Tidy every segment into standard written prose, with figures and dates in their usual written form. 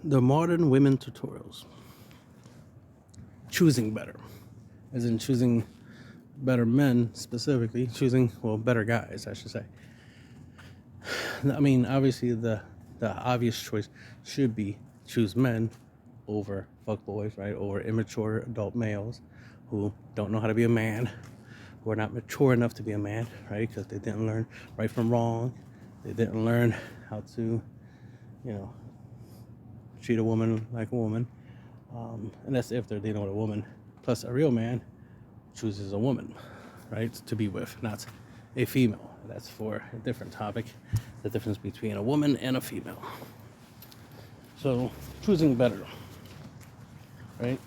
The modern women tutorials. Choosing better, as in choosing better men, specifically choosing, well, better guys, I should say. I mean, obviously the obvious choice should be choose men over fuckboys, right? Over immature adult males who don't know how to be a man, who are not mature enough to be a man, right? Because they didn't learn right from wrong. They didn't learn how to, you know, treat a woman like a woman. And that's if they're dealing with a woman. Plus, a real man chooses a woman, right, to be with, not a female. That's for a different topic, the difference between a woman and a female. So, choosing better, right?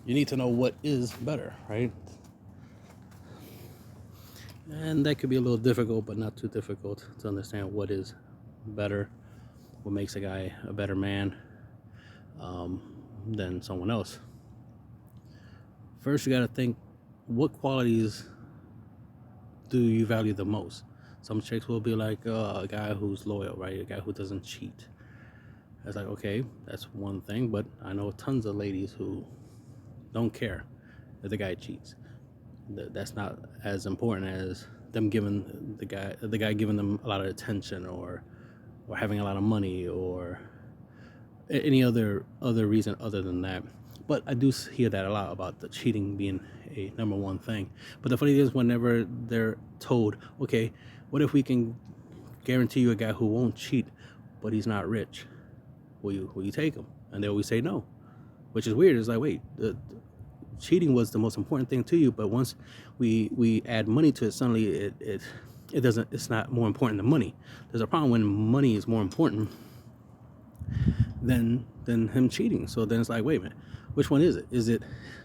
You need to know what is better, right? And that could be a little difficult, but not too difficult to understand what is better, what makes a guy a better man than someone else. First, you got to think, what qualities do you value the most? Some chicks will be like a guy who's loyal, right? A guy who doesn't cheat. It's like, okay, that's one thing, but I know tons of ladies who don't care if the guy cheats. That's not as important as them giving the guy giving them a lot of attention, or having a lot of money, or any other reason other than that. But I do hear that a lot about the cheating being a number one thing. But the funny thing is, whenever they're told, okay, what if we can guarantee you a guy who won't cheat, but he's not rich? Will you take him? And they always say no, which is weird. It's like, wait, cheating was the most important thing to you, but once we add money to it, suddenly it doesn't. It's not more important than money. There's a problem when money is more important than him cheating. So then it's like, wait a minute, which one is it? Is it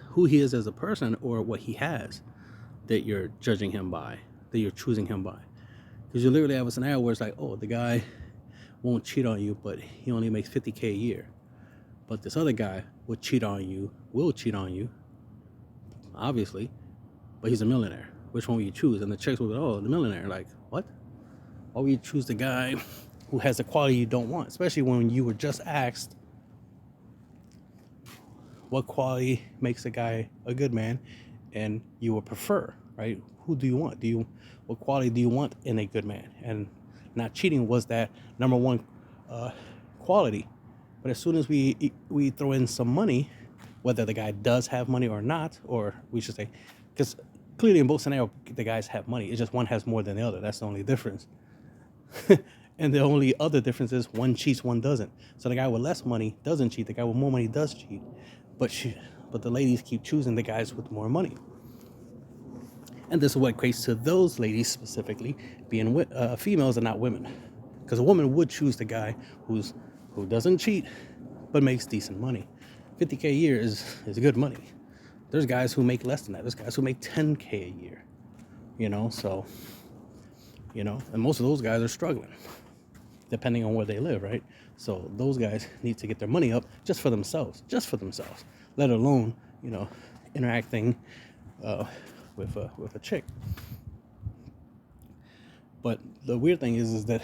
who he is as a person, or what he has that you're judging him by, that you're choosing him by? Because you literally have a scenario where it's like, oh, the guy won't cheat on you, but he only makes $50K a year. But this other guy will cheat on you, obviously, but he's a millionaire. Which one will you choose? And the chicks will go, oh, the millionaire. Like, what? Why would you choose the guy who has the quality you don't want? Especially when you were just asked what quality makes a guy a good man, and you would prefer, right? Who do you want? What quality do you want in a good man? And not cheating was that number one quality. But as soon as we throw in some money, whether the guy does have money or not, or we should say, because clearly in both scenarios the guys have money. It's just one has more than the other. That's the only difference. And the only other difference is one cheats, one doesn't. So the guy with less money doesn't cheat. The guy with more money does cheat. But the ladies keep choosing the guys with more money. And this is what equates to those ladies specifically being females and not women. Because a woman would choose the guy who doesn't cheat but makes decent money. $50K a year is good money. There's guys who make less than that. There's guys who make $10K a year. So, and most of those guys are struggling, depending on where they live, right? So those guys need to get their money up just for themselves, let alone, interacting with a chick. But the weird thing is that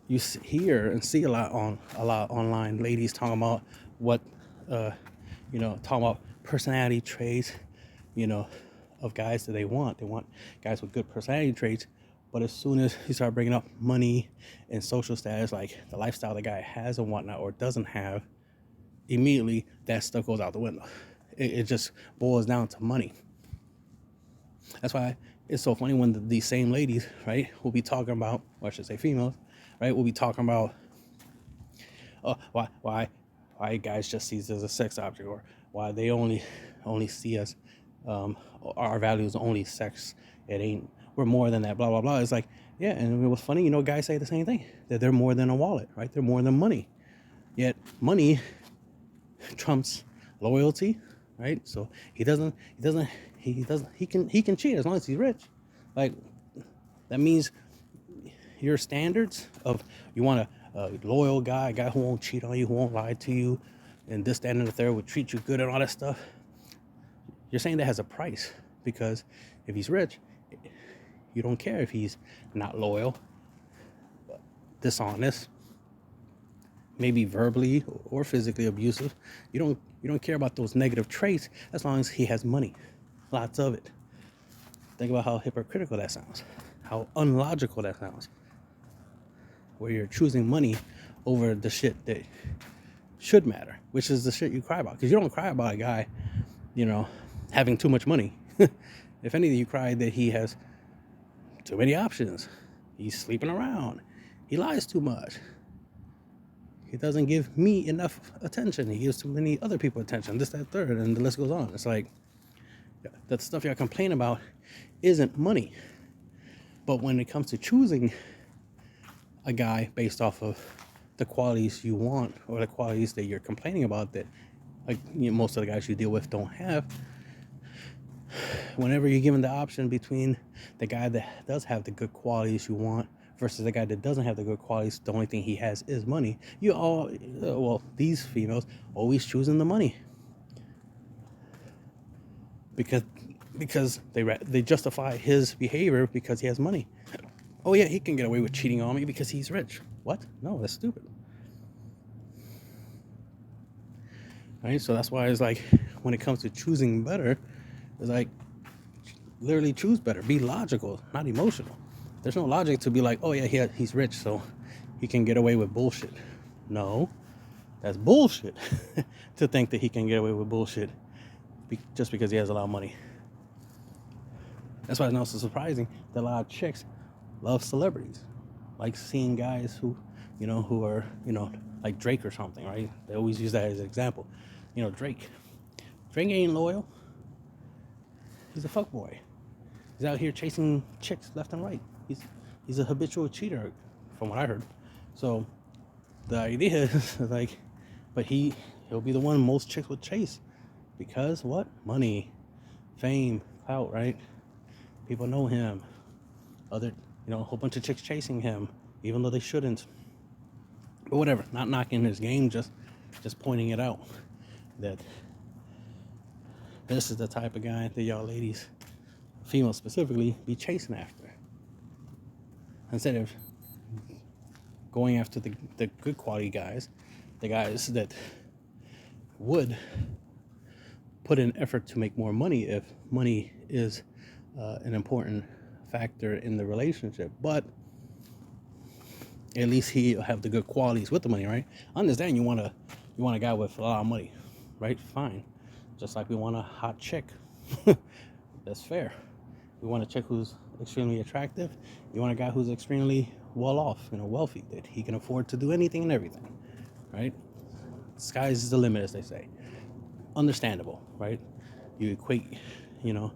you hear and see a lot online, ladies talking about what talking about personality traits, of guys that they want. They want guys with good personality traits. But as soon as you start bringing up money and social status, like the lifestyle the guy has and whatnot, or doesn't have, immediately that stuff goes out the window. It just boils down to money. That's why it's so funny when these same ladies, right, will be talking about, or I should say females, right, will be talking about why guys just see us as a sex object, or why they only see us, our values only sex. It ain't, we're more than that, blah blah blah. It's like, yeah, and it was funny, guys say the same thing, that they're more than a wallet, right? They're more than money. Yet money trumps loyalty, right? So he can cheat as long as he's rich. Like, that means your standards of, you want a loyal guy, a guy who won't cheat on you, who won't lie to you, and this, that, and the third, would treat you good and all that stuff. You're saying that has a price, because if he's rich, you don't care if he's not loyal. dishonest, maybe verbally or physically abusive. You don't care about those negative traits as long as he has money, lots of it. Think about how hypocritical that sounds, how unlogical that sounds, where you're choosing money over the shit that should matter, which is the shit you cry about. Because you don't cry about a guy, having too much money. If anything, you cry that he has too many options. He's sleeping around. He lies too much. He doesn't give me enough attention. He gives too many other people attention. This, that, third, and the list goes on. It's like, that stuff y'all complain about isn't money. But when it comes to choosing a guy based off of the qualities you want or the qualities that you're complaining about that most of the guys you deal with don't have, whenever you're given the option between the guy that does have the good qualities you want versus the guy that doesn't have the good qualities, the only thing he has is money, these females always choosing the money. Because they justify his behavior because he has money. Oh yeah, he can get away with cheating on me because he's rich. What? No, that's stupid. Right? So that's why it's like, when it comes to choosing better, it's like, literally choose better. Be logical, not emotional. There's no logic to be like, oh yeah, he's rich, so he can get away with bullshit. No, that's bullshit to think that he can get away with bullshit just because he has a lot of money. That's why it's not so surprising that a lot of chicks love celebrities. Like seeing guys who are, like Drake or something, right? They always use that as an example. Drake ain't loyal. He's a fuckboy. He's out here chasing chicks left and right. He's a habitual cheater, from what I heard. So the idea is like, but he'll be the one most chicks would chase because what? Money, fame, clout, right? People know him. A whole bunch of chicks chasing him, even though they shouldn't. But whatever, not knocking his game, just pointing it out that this is the type of guy that y'all ladies, females specifically, be chasing after. Instead of going after the good quality guys, the guys that would put in effort to make more money if money is an important factor in the relationship. But at least he'll have the good qualities with the money, right? I understand you want a guy with a lot of money, right? Fine. Just like we want a hot chick. That's fair. We want a chick who's extremely attractive. You want a guy who's extremely well off, wealthy, that he can afford to do anything and everything, right? Sky's the limit, as they say. Understandable, right? You equate, you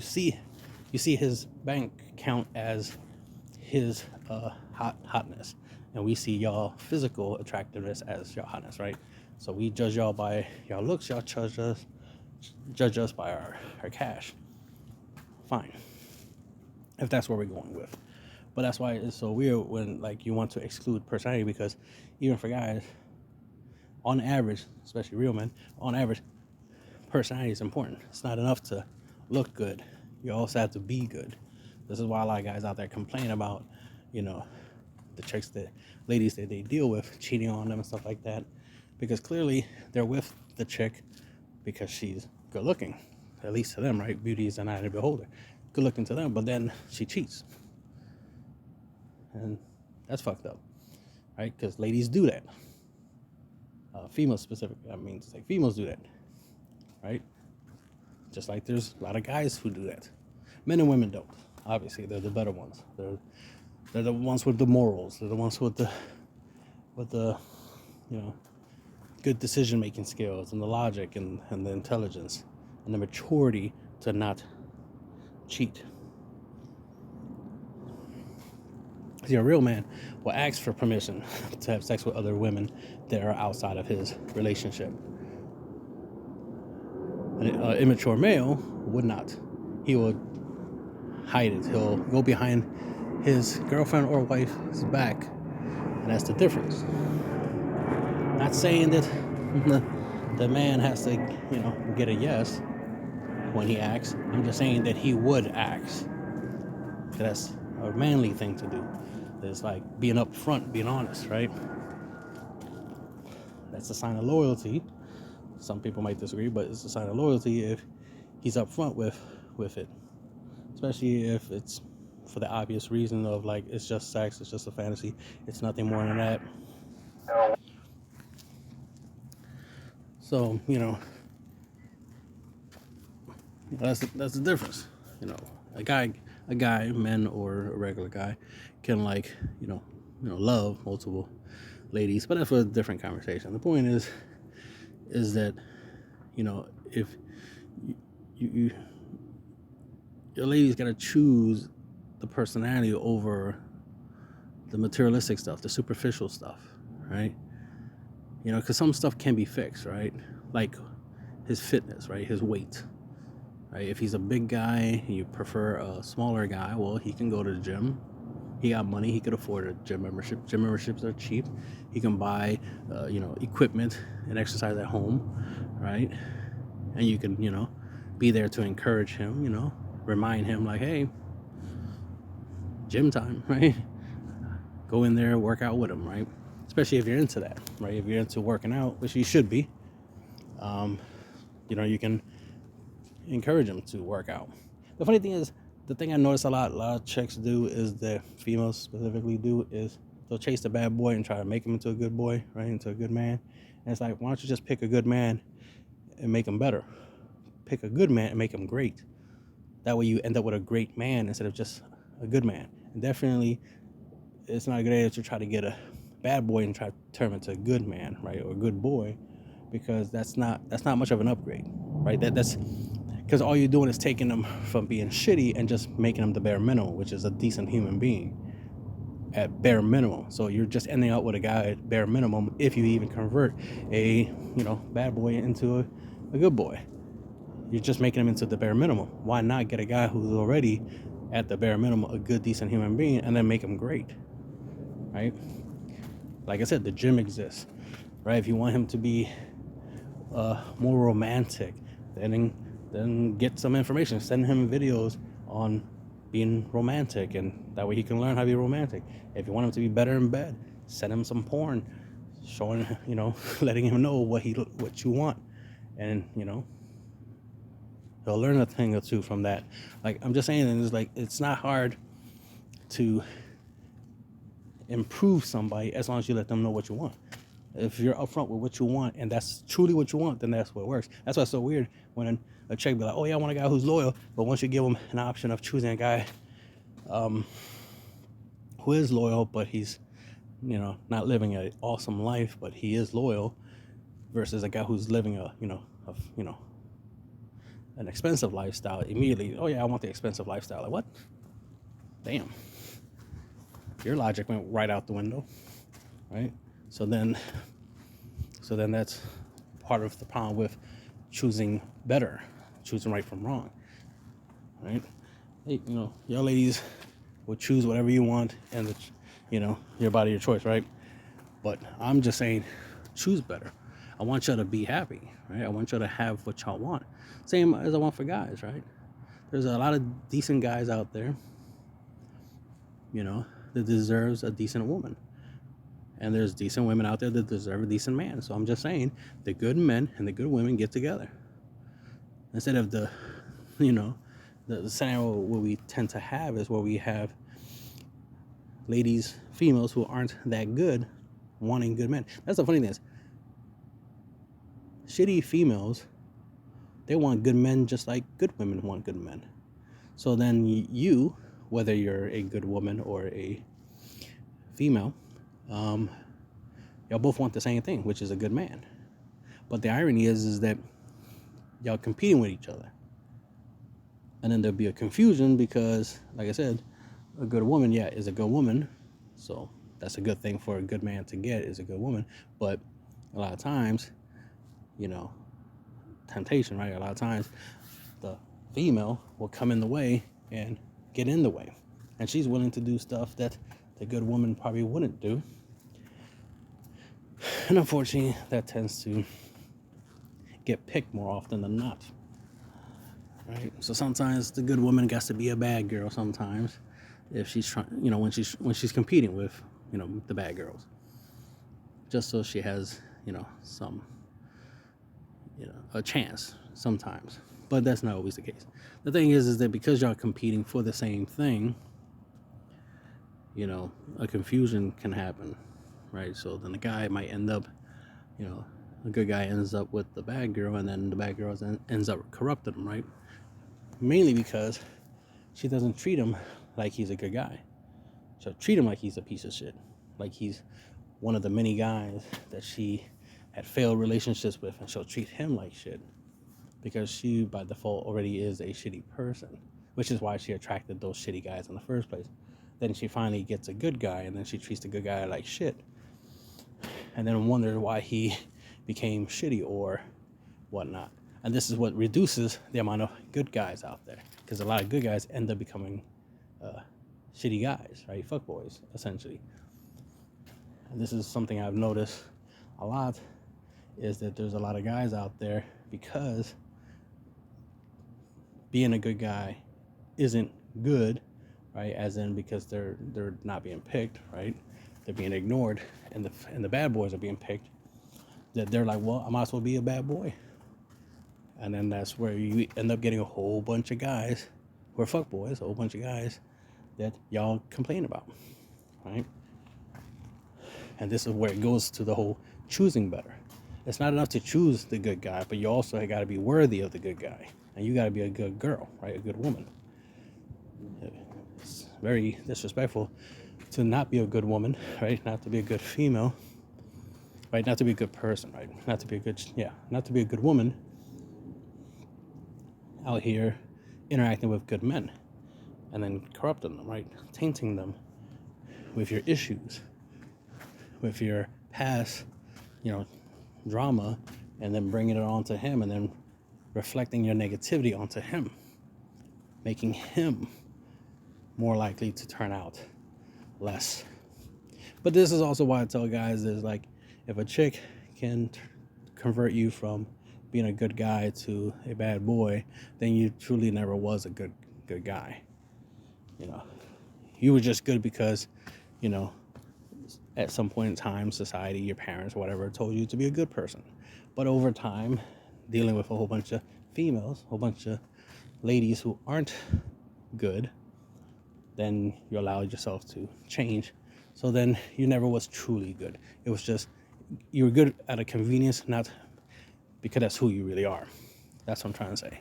see his bank account as his hotness, and we see y'all physical attractiveness as y'all hotness, right? So we judge y'all by y'all looks, y'all judge us by our cash. Fine, if that's where we're going with. But that's why it's so weird when you want to exclude personality, because even for guys, on average, especially real men, on average, personality is important. It's not enough to look good. You also have to be good. This is why a lot of guys out there complain about, the chicks ladies that they deal with cheating on them and stuff like that, because clearly they're with the chick because she's good looking, at least to them, right? Beauty is an eye of the beholder. Good looking to them, but then she cheats, and that's fucked up, right? Because ladies do that. Females specifically, I mean to say females do that, right? Just like there's a lot of guys who do that. Men and women don't. Obviously, they're the better ones. They're the ones with the morals. They're the ones with the good decision-making skills and the logic and the intelligence and the maturity to not cheat. See, a real man will ask for permission to have sex with other women that are outside of his relationship. An immature male would not. He would hide it. He'll go behind his girlfriend or wife's back, and that's the difference. Not saying that the man has to, get a yes when he asks. I'm just saying that he would ask. That's a manly thing to do. It's like being upfront, being honest, right? That's a sign of loyalty. Some people might disagree, but it's a sign of loyalty if he's upfront with it, especially if it's for the obvious reason of like it's just sex, it's just a fantasy, it's nothing more than that. So that's the difference. A guy, men or a regular guy, can like love multiple ladies, but that's for a different conversation. The point is that if you your lady's gotta choose the personality over the materialistic stuff, the superficial stuff, right? Because some stuff can be fixed, right? Like his fitness, right? His weight, right? If he's a big guy and you prefer a smaller guy, well, he can go to the gym. He got money. He could afford a gym membership. Gym memberships are cheap. He can buy, equipment and exercise at home, right? And you can, be there to encourage him, remind him like, hey, gym time, right? Go in there, work out with him, right? Especially if you're into that, right? If you're into working out, which you should be, you can encourage him to work out. The funny thing is, the thing I notice a lot of chicks do is that females specifically do is they'll chase the bad boy and try to make him into a good boy, right? Into a good man. And it's like, why don't you just pick a good man and make him better? Pick a good man and make him great. That way you end up with a great man instead of just a good man. And definitely, it's not a good idea to try to get a bad boy and try to turn him into a good man, right? Or a good boy, because that's not much of an upgrade, right? That's because all you're doing is taking them from being shitty and just making them the bare minimum, which is a decent human being at bare minimum. So you're just ending up with a guy at bare minimum if you even convert a bad boy into a good boy. You're just making him into the bare minimum. Why not get a guy who's already at the bare minimum a good decent human being and then make him great, right? Like I said, the gym exists, right? If you want him to be more romantic, then get some information. Send him videos on being romantic, and that way he can learn how to be romantic. If you want him to be better in bed, send him some porn, showing letting him know what you want, and he'll learn a thing or two from that. Like I'm just saying, it's like it's not hard to improve somebody as long as you let them know what you want. If you're upfront with what you want and that's truly what you want, then that's what works. That's why it's so weird when a chick be like, oh yeah, I want a guy who's loyal, but once you give them an option of choosing a guy who is loyal, but he's not living an awesome life, but he is loyal, versus a guy who's living an expensive lifestyle, immediately, oh yeah, I want the expensive lifestyle. Like what? Damn. Your logic went right out the window, right? So then that's part of the problem with choosing better, choosing right from wrong, right? Hey, your ladies will choose whatever you want, and your body, your choice, right? But I'm just saying, choose better. I want y'all to be happy, right? I want y'all to have what y'all want. Same as I want for guys, right? There's a lot of decent guys out there, that deserves a decent woman. And there's decent women out there that deserve a decent man. So I'm just saying, the good men and the good women get together. Instead of the scenario what we tend to have is where we have ladies, females who aren't that good, wanting good men. That's the funny thing is, shitty females, they want good men just like good women want good men. So then you, whether you're a good woman or a female, y'all both want the same thing, which is a good man. But the irony is that y'all competing with each other. And then there'll be a confusion because, like I said, a good woman, is a good woman. So that's a good thing for a good man to get, is a good woman. But a lot of times, temptation, right? A lot of times the female will come in the way and get in the way. And she's willing to do stuff that the good woman probably wouldn't do. And unfortunately, that tends to get picked more often than not. Right? So sometimes the good woman gets to be a bad girl sometimes. if she's trying, when she's competing with, the bad girls, just so she has, some, a chance sometimes. But that's not always the case. The thing is that because y'all competing for the same thing, a confusion can happen, right? So then the guy might end up, a good guy ends up with the bad girl, and then the bad girl ends up corrupting him, right? Mainly because she doesn't treat him like he's a good guy. She'll treat him like he's a piece of shit, like he's one of the many guys that she had failed relationships with, and she'll treat him like shit because she, by default, already is a shitty person, which is why she attracted those shitty guys in the first place. Then she finally gets a good guy, and then she treats the good guy like shit, and then wonders why he became shitty or whatnot. And this is what reduces the amount of good guys out there, because a lot of good guys end up becoming shitty guys, right? Fuckboys, essentially. And this is something I've noticed a lot, is that there's a lot of guys out there because being a good guy isn't good, right? As in, because they're not being picked, right? They're being ignored, and the bad boys are being picked. That they're like, well, I might as well be a bad boy. And then that's where you end up getting a whole bunch of guys who are fuckboys, a whole bunch of guys that y'all complain about, right? And this is where it goes to the whole choosing better. It's not enough to choose the good guy, but you also got to be worthy of the good guy. And you got to be a good girl, right? A good woman. It's very disrespectful to not be a good woman, right? Not to be a good female, right? Not to be a good person, right? Not to be a good woman out here interacting with good men and then corrupting them, right? Tainting them with your issues, with your past, drama, and then bringing it onto him, and then reflecting your negativity onto him, making him more likely to turn out less. But this is also why I tell guys is like, if a chick can convert you from being a good guy to a bad boy, then you truly never was a good guy. You were just good because, at some point in time, society, your parents, whatever, told you to be a good person. But over time, dealing with a whole bunch of females, a whole bunch of ladies who aren't good, then you allowed yourself to change. So then you never was truly good. It was just, you were good out of convenience, not because that's who you really are. That's what I'm trying to say.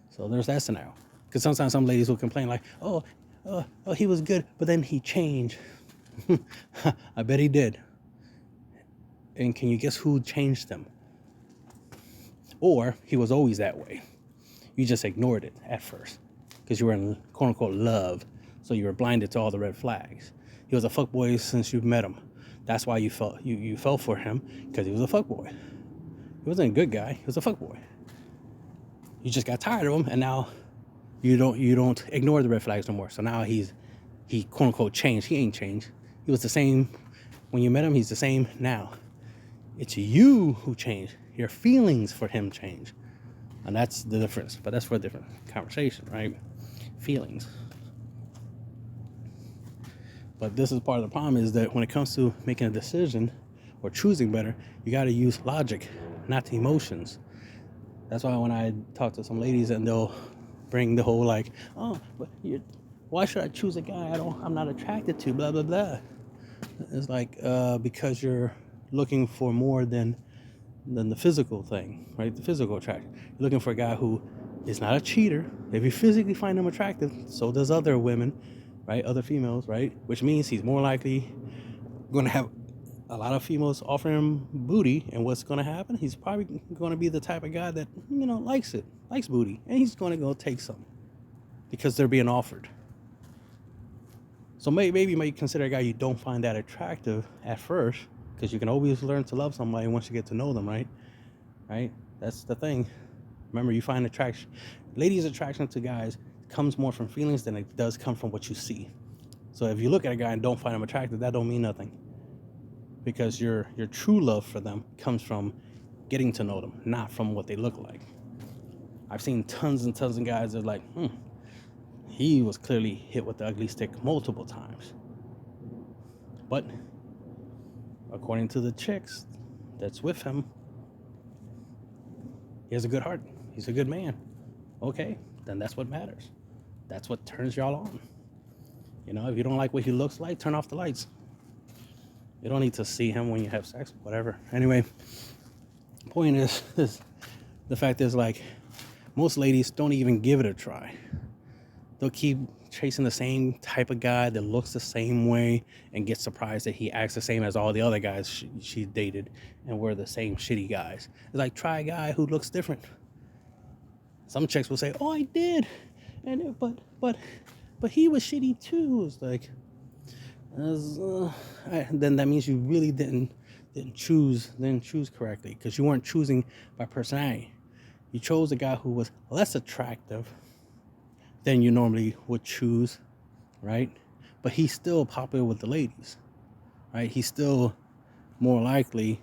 So there's that scenario. Because sometimes some ladies will complain like, oh, he was good, but then he changed. I bet he did. And can you guess who changed him? Or he was always that way. You just ignored it at first because you were in quote unquote love. So you were blinded to all the red flags. He was a fuckboy since you met him. That's why you fell for him, because he was a fuckboy. He wasn't a good guy. He was a fuckboy. You just got tired of him, and now you don't ignore the red flags no more. So now he quote unquote changed. He ain't changed. He was the same when you met him. He's the same now. It's you who changed. Your feelings for him change, and that's the difference. But that's for a different conversation, right? Feelings. But this is part of the problem, is that when it comes to making a decision or choosing better, you got to use logic, not the emotions. That's why when I talk to some ladies and they'll bring the whole like, oh, but why should I choose a guy I'm not attracted to, blah, blah, blah. It's like, because you're looking for more than the physical thing, right? The physical attraction. You're looking for a guy who is not a cheater. If you physically find him attractive, so does other women, right? Other females, right? Which means he's more likely going to have a lot of females offering him booty. And what's going to happen? He's probably going to be the type of guy that, likes booty. And he's going to go take some because they're being offered. So maybe you might consider a guy you don't find that attractive at first, because you can always learn to love somebody once you get to know them, right? Right? That's the thing. Remember, you find attraction. Ladies' attraction to guys comes more from feelings than it does come from what you see. So if you look at a guy and don't find him attractive, that don't mean nothing. Because your true love for them comes from getting to know them, not from what they look like. I've seen tons and tons of guys that are like, he was clearly hit with the ugly stick multiple times. But according to the chicks that's with him, he has a good heart. He's a good man. Okay, then that's what matters. That's what turns y'all on. You know, if you don't like what he looks like, turn off the lights. You don't need to see him when you have sex, whatever. Anyway, point is the fact is, like, most ladies don't even give it a try. They'll keep chasing the same type of guy that looks the same way and get surprised that he acts the same as all the other guys she dated and were the same shitty guys. It's like, try a guy who looks different. Some chicks will say, "Oh, I did," and but he was shitty too. It's like, then that means you really didn't choose correctly, because you weren't choosing by personality. You chose a guy who was less attractive than you normally would choose, right? But he's still popular with the ladies, right? He's still more likely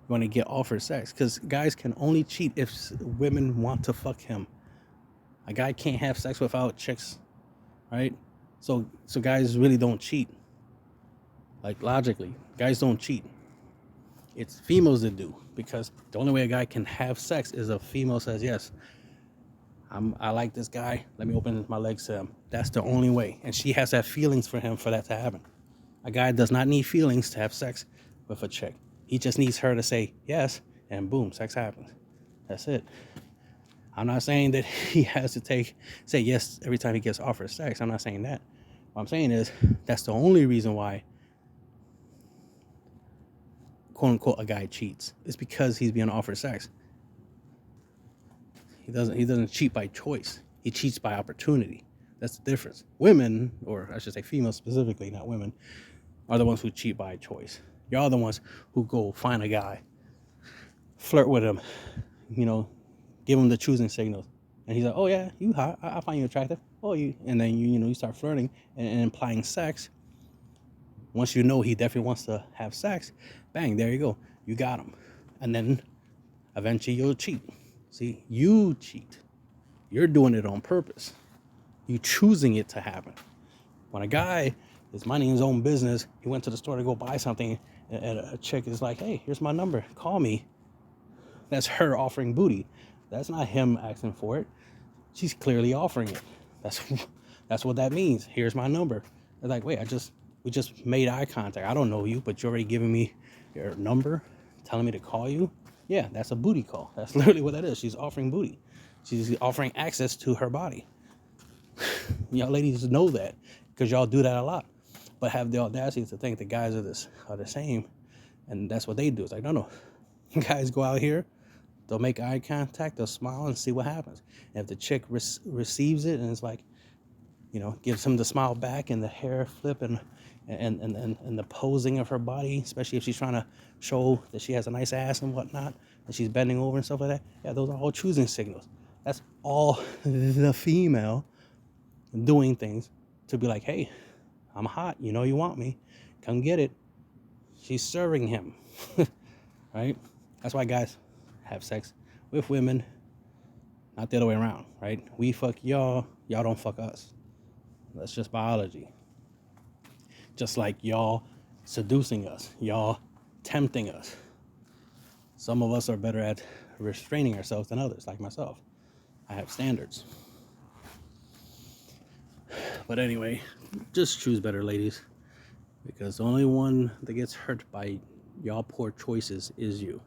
going to get offered sex, because guys can only cheat if women want to fuck him. A guy can't have sex without chicks, right? So guys really don't cheat. Like, logically, guys don't cheat. It's females that do, because the only way a guy can have sex is a female says, yes, I like this guy, let me open my legs to him. That's the only way. And she has to have feelings for him for that to happen. A guy does not need feelings to have sex with a chick. He just needs her to say yes, and boom, sex happens. That's it. I'm not saying that he has to say yes every time he gets offered sex. I'm not saying that. What I'm saying is, that's the only reason why, quote unquote, a guy cheats. It's because he's being offered sex. He doesn't cheat by choice. He cheats by opportunity. That's the difference. Women, or I should say females specifically, not women, are the ones who cheat by choice. Y'all are the ones who go find a guy, flirt with him, you know, give him the choosing signals. And he's like, "Oh yeah, you hot. I find you attractive. Oh, you," and then you start flirting and implying sex. Once you know he definitely wants to have sex, bang, there you go. You got him. And then eventually you'll cheat. See, you cheat. You're doing it on purpose. You choosing it to happen. When a guy is minding his own business, he went to the store to go buy something, and a chick is like, "Hey, here's my number. Call me." That's her offering booty. That's not him asking for it. She's clearly offering it. That's what that means. Here's my number. They're like, "Wait, we just made eye contact. I don't know you, but you're already giving me your number, telling me to call you." Yeah, that's a booty call. That's literally what that is. She's offering booty. She's offering access to her body. Y'all ladies know that, because y'all do that a lot, but have the audacity to think the guys are the same, and that's what they do. It's like, no. Guys go out here, they'll make eye contact, they'll smile and see what happens. And if the chick receives it and it's like, gives him the smile back and the hair flip and the posing of her body, especially if she's trying to show that she has a nice ass and whatnot, and she's bending over and stuff like that. Yeah, those are all choosing signals. That's all the female doing things to be like, "Hey, I'm hot. You know you want me. Come get it." She's serving him, right? That's why guys have sex with women, not the other way around, right? We fuck y'all, y'all don't fuck us. That's just biology. Just like y'all seducing us, y'all tempting us. Some of us are better at restraining ourselves than others, like myself. I have standards. But anyway, just choose better, ladies, because the only one that gets hurt by y'all poor choices is you.